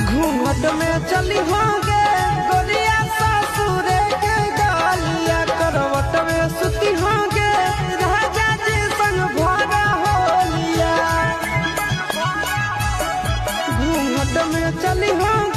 घूंघट में चली होंगे गोरिया ससुर के गालिया करवट में सुती होंगे राजा जी संग भरा होलिया घूंघट में चली होंगे